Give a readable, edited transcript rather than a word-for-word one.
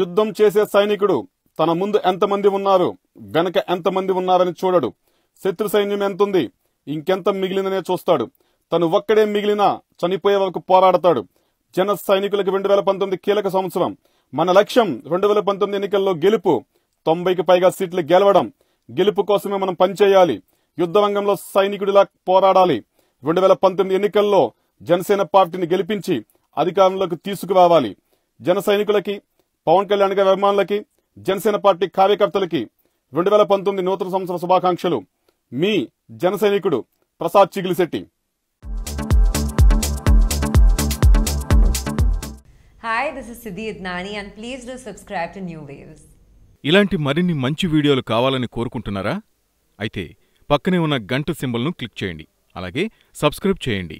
యుద్ధం చేసే సైనికుడు తన ముందు ఎంతమంది ఉన్నారు, వెనక ఎంతమంది ఉన్నారని చూడడు. శత్రు సైన్యం ఎంతుంది, ఇంకెంత మిగిలిందనే చూస్తాడు. తను ఒక్కడే మిగిలినా చనిపోయే వరకు పోరాడతాడు. జన సైనికులకు 2019 కీలక సంవత్సరం. మన లక్ష్యం 2019 ఎన్నికల్లో గెలుపు. 90కి పైగా సీట్లు గెలవడం. గెలుపు కోసమే మనం పనిచేయాలి. యుద్ధ రంగంలో సైనికుడిలా పోరాడాలి. 2019 ఎన్నికల్లో జనసేన పార్టీని గెలిపించి అధికారంలోకి తీసుకురావాలి. జన సైనికులకి, పవన్ కళ్యాణ్ గారి అభిమానులకి, జనసేన పార్టీ కార్యకర్తలకి 2019 నూతన సంవత్సర శుభాకాంక్షలు. మీ జన సైనికుడు Prasad చిగిలిశెట్టి. Hi, this is Siddhi Idnani and please do subscribe to New Waves. ఇలాంటి మరిన్ని మంచి వీడియోలు కావాలని కోరుకుంటున్నారా? అయితే పక్కనే ఉన్న గంట సింబల్ను క్లిక్ చేయండి. అలాగే సబ్స్క్రైబ్ చేయండి.